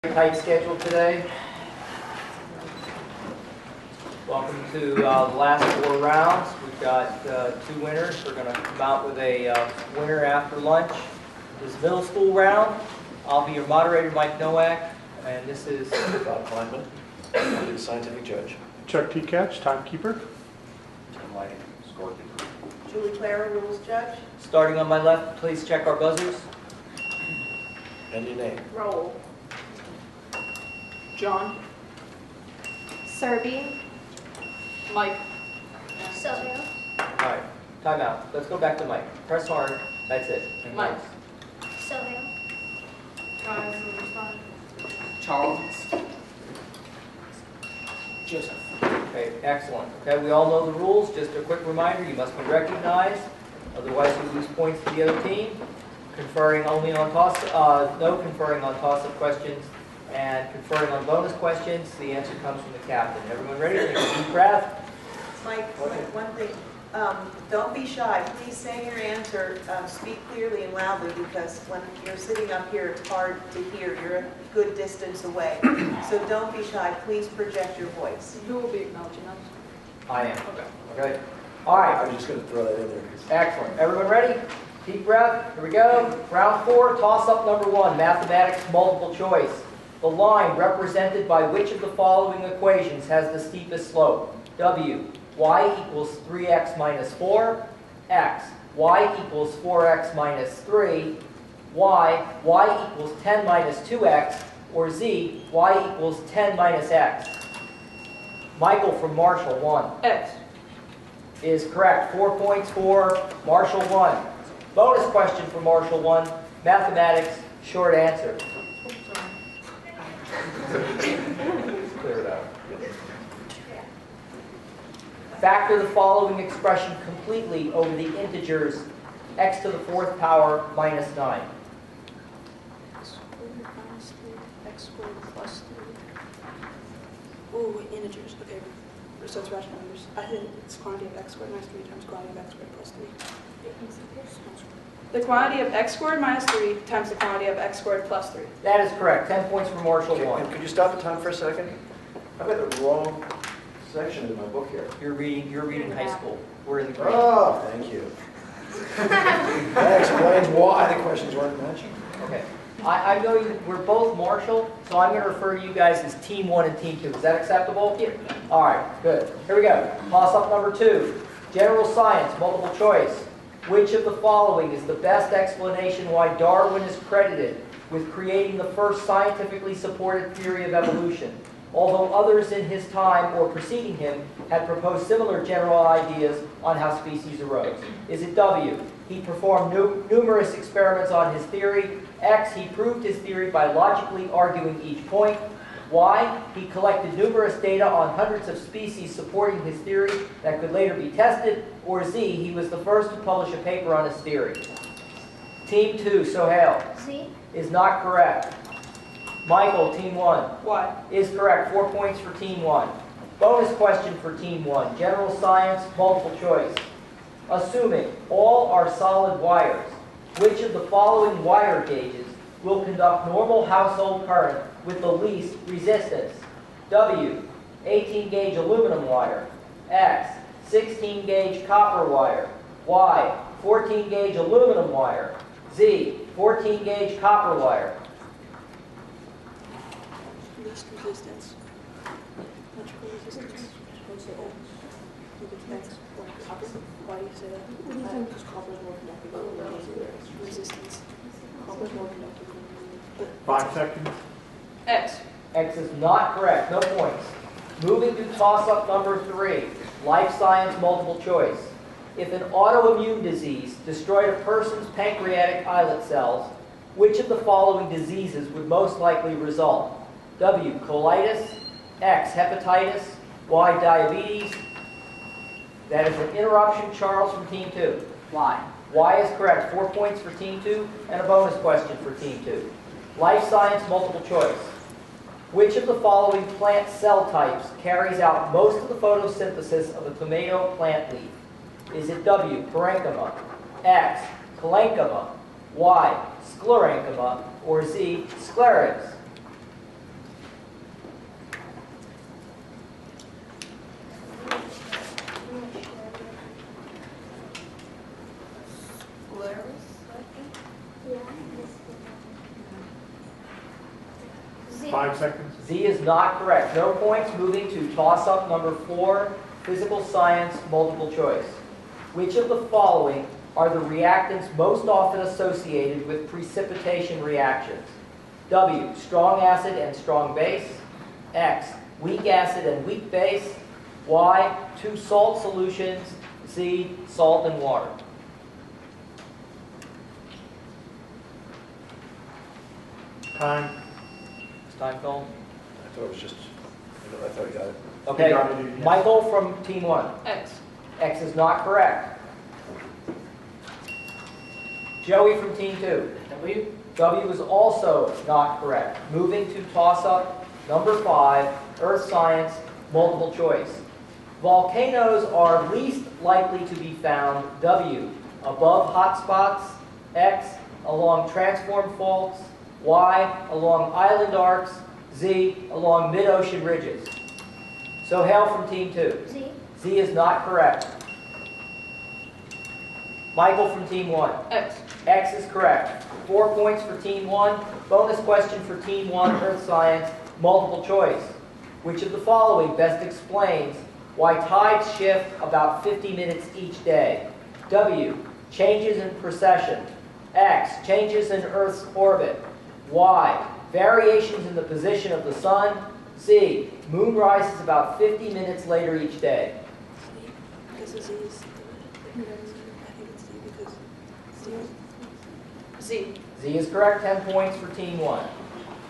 Tight schedule today. Welcome to the last 4 rounds. We've got 2 winners. We're going to come out with a winner after lunch. This is middle school round. I'll be your moderator, Mike Nowak, and this is Bob Kleinman, I'm the scientific judge. Chuck T. Catch, timekeeper. Tim Lighting, scorekeeper. Julie Clara, rules judge. starting on my left. Please check our buzzers. And your name. Roll. John. Serby. Mike. Sylvia. All right, time out. Let's go back to Mike. Press hard. That's it. And Mike. Sylvia. Charles. Joseph. Okay, excellent. Okay, we all know the rules. Just a quick reminder, you must be recognized. Otherwise, you lose points to the other team. Conferring only on no conferring on toss-up questions, and conferring on bonus questions. The answer comes from the captain. Everyone ready? Take a deep breath. Mike, one thing, don't be shy. Please say your answer, speak clearly and loudly, because when you're sitting up here, it's hard to hear. You're a good distance away. So don't be shy. Please project your voice. Who will be acknowledging us? I am. Okay. Okay. All right. I'm just going to throw that in there. Excellent. Everyone ready? Deep breath. Here we go. Round 4, toss-up number 1, mathematics multiple choice. The line represented by which of the following equations has the steepest slope? W, y equals 3x minus 4, x, y equals 4x minus 3, y equals 10 minus 2x, or z, y equals 10 minus x. Michael from Marshall, 1. X. Is correct. 4 points for Marshall 1. Bonus question for Marshall 1. Mathematics, short answer. Clear it out. Factor the following expression completely over the integers x to the 4th power minus 9. X squared plus 3. Ooh, integers. Okay. So it's rational numbers. I think it's quantity of x squared minus 3 times quantity of x squared plus 3. The quantity of x squared minus 3 times the quantity of x squared plus 3. That is correct. 10 points for Marshall 1. And could you stop the time for a second? I've got the wrong section in my book here. You're reading high school. We're in the grade. Oh, thank you. That explains why the questions weren't matching. Okay. I know we're both Marshall, so I'm going to refer to you guys as Team 1 and Team 2. Is that acceptable? Yeah. All right, good. Here we go. Toss-up number 2. General science, multiple choice. Which of the following is the best explanation why Darwin is credited with creating the first scientifically supported theory of evolution, although others in his time or preceding him had proposed similar general ideas on how species arose? Is it W, he performed numerous experiments on his theory? X, he proved his theory by logically arguing each point. Y, he collected numerous data on hundreds of species supporting his theory that could later be tested. Or Z, he was the first to publish a paper on his theory. Team 2, Sohail, Z. is not correct. Michael, Team 1, Y. is correct. 4 points for Team 1. Bonus question for Team 1, general science, multiple choice. Assuming all are solid wires, which of the following wire gauges will conduct normal household current with the least resistance? W, 18 gauge aluminum wire. X, 16 gauge copper wire. Y, 14 gauge aluminum wire. Z, 14 gauge copper wire. Least resistance. Electrical resistance. X or copper. Why do you say that? Because copper is more conductive than resistance. Copper is more conductive than 5 seconds. X. X is not correct. No points. Moving to toss-up number 3, life science multiple choice. If an autoimmune disease destroyed a person's pancreatic islet cells, which of the following diseases would most likely result? W, colitis. X, hepatitis. Y, diabetes. That is an interruption. Charles from Team 2. Y. Y is correct. 4 points for Team 2 and a bonus question for Team 2. Life science multiple choice. Which of the following plant cell types carries out most of the photosynthesis of a tomato plant leaf? Is it W, parenchyma, X, parenchyma, Y, sclerenchyma, or Z, sclerex? 5 seconds. Z is not correct. No points. Moving to toss-up number 4, physical science, multiple choice. Which of the following are the reactants most often associated with precipitation reactions? W, strong acid and strong base. X, weak acid and weak base. Y, 2 salt solutions. Z, salt and water. Time. It's time, Phil. I thought it was just, I thought you got it. Okay, You got it, yes. Michael from team 1. X. X is not correct. Joey from team 2. W. W is also not correct. Moving to toss-up number 5, earth science, multiple choice. Volcanoes are least likely to be found, W, above hotspots, X, along transform faults, Y, along island arcs, Z, along mid-ocean ridges. So Hale from team 2. Z. Z is not correct. Michael from team 1. X. X is correct. 4 points for team 1. Bonus question for team 1, earth science, multiple choice. Which of the following best explains why tides shift about 50 minutes each day? W, changes in precession. X, changes in Earth's orbit. Y, variations in the position of the sun. Z, moon rises about 50 minutes later each day. Because of Z is. I think it's Z because Z. Z. Z is correct, 10 points for team 1.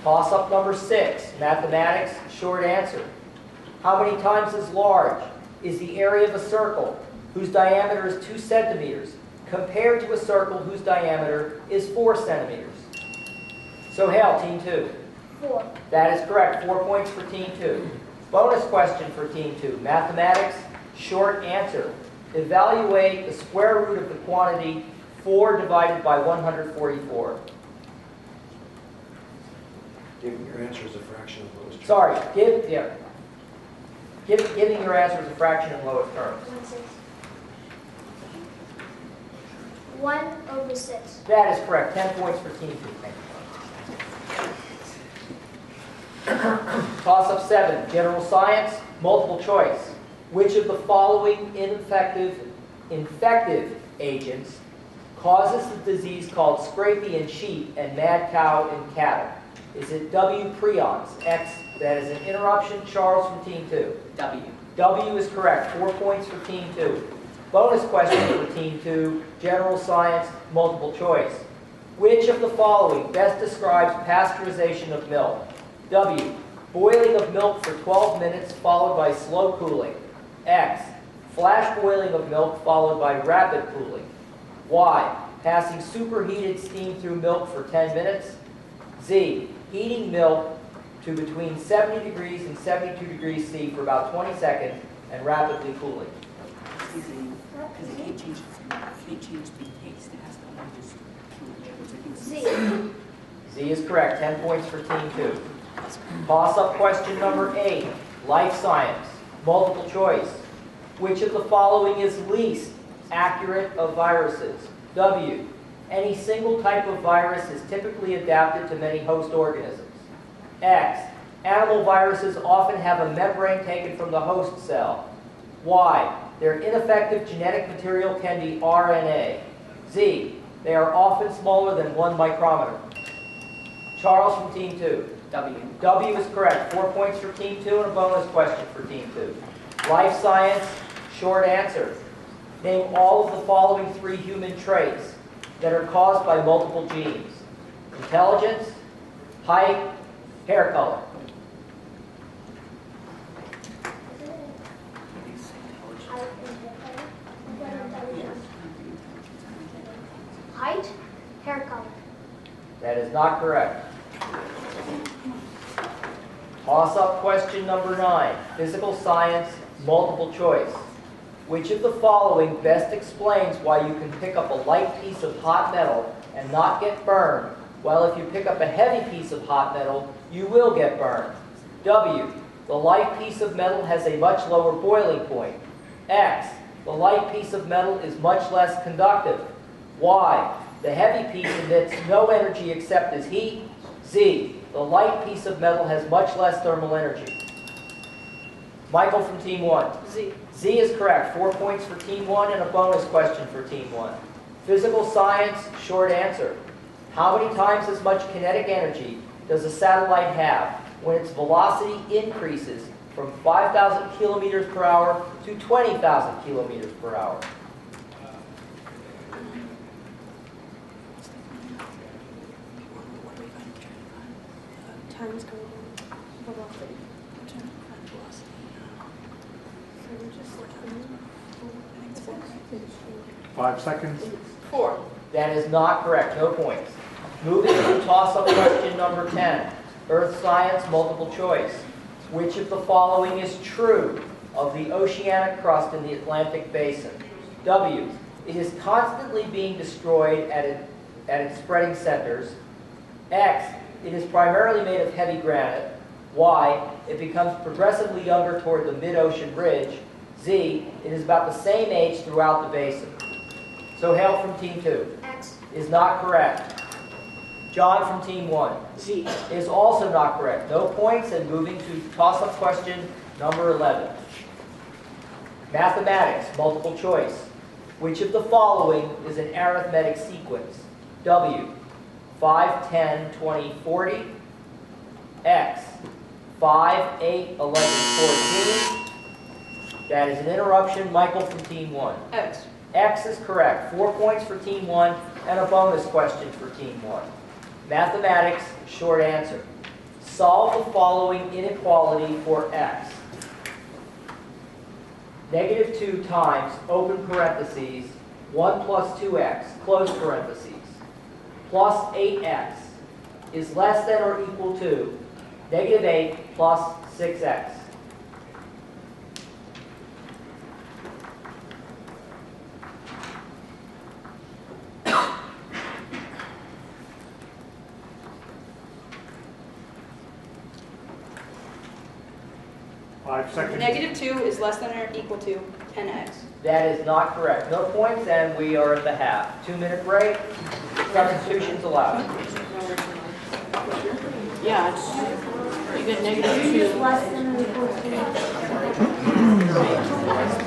Toss-up number 6, mathematics, short answer. How many times as large is the area of a circle whose diameter is 2 centimeters compared to a circle whose diameter is 4 centimeters? So Hale, team 2. 4. That is correct, 4 points for team 2. Bonus question for team 2, mathematics, short answer. Evaluate the square root of the quantity 4 divided by 144. Giving your answer as a fraction of lowest term. Sorry, giving your answer as a fraction in lowest terms. 1/6. That is correct, 10 points for team 2. Thank you. Toss-up 7, general science, multiple choice. Which of the following infective agents causes the disease called scrapie in sheep and mad cow in cattle? Is it W, prions? X, that is an interruption. Charles from team 2. W. W is correct, 4 points for team 2. Bonus question for team 2, general science, multiple choice. Which of the following best describes pasteurization of milk? W, boiling of milk for 12 minutes followed by slow cooling. X, flash boiling of milk followed by rapid cooling. Y, passing superheated steam through milk for 10 minutes. Z, heating milk to between 70 degrees and 72 degrees C for about 20 seconds and rapidly cooling. Because it can't change the taste. It has to only just Z. Z is correct, 10 points for team 2. Toss-up question number 8, life science, multiple choice. Which of the following is least accurate of viruses? W, any single type of virus is typically adapted to many host organisms. X, animal viruses often have a membrane taken from the host cell. Y, their ineffective genetic material can be RNA. Z, they are often smaller than 1 micrometer. Charles from team 2. W. W is correct. 4 points for team 2 and a bonus question for team 2. Life science, short answer. Name all of the following 3 human traits that are caused by multiple genes. Intelligence, height, hair color. Height, hair color. That is not correct. Toss-up question number 9. Physical science, multiple choice. Which of the following best explains why you can pick up a light piece of hot metal and not get burned, while if you pick up a heavy piece of hot metal, you will get burned? W, the light piece of metal has a much lower boiling point. X, the light piece of metal is much less conductive. Y, the heavy piece emits no energy except as heat. Z, The light piece of metal has much less thermal energy. Michael from Team 1. Z. Z is correct. 4 points for Team 1 and a bonus question for Team 1. Physical science, short answer. How many times as much kinetic energy does a satellite have when its velocity increases from 5,000 kilometers per hour to 20,000 kilometers per hour? Times go velocity. Velocity. So we're just 5 seconds. 4. That is not correct. No points. Moving to toss-up question number 10. Earth science, multiple choice. Which of the following is true of the oceanic crust in the Atlantic basin? W. It is constantly being destroyed at its spreading centers. X. It is primarily made of heavy granite. Y. It becomes progressively younger toward the mid-ocean ridge. Z. It is about the same age throughout the basin. So Hale from Team 2 X. is not correct. John from Team 1 Z. is also not correct. No points, and moving to toss-up question number 11. Mathematics, multiple choice. Which of the following is an arithmetic sequence? W. 5, 10, 20, 40. X. 5, 8, 11, 14. That is an interruption. Michael from Team 1. X. X is correct. 4 points for Team 1 and a bonus question for Team 1. Mathematics, short answer. Solve the following inequality for X. -2 times, open parentheses, 1 plus 2x, close parentheses, plus 8x is less than or equal to -8 plus 6x. -2 is less than or equal to 10x. That is not correct. No points, and we are at the half. 2-minute break. Substitutions allowed. Yeah, it's, you get -2. Less than or equal to.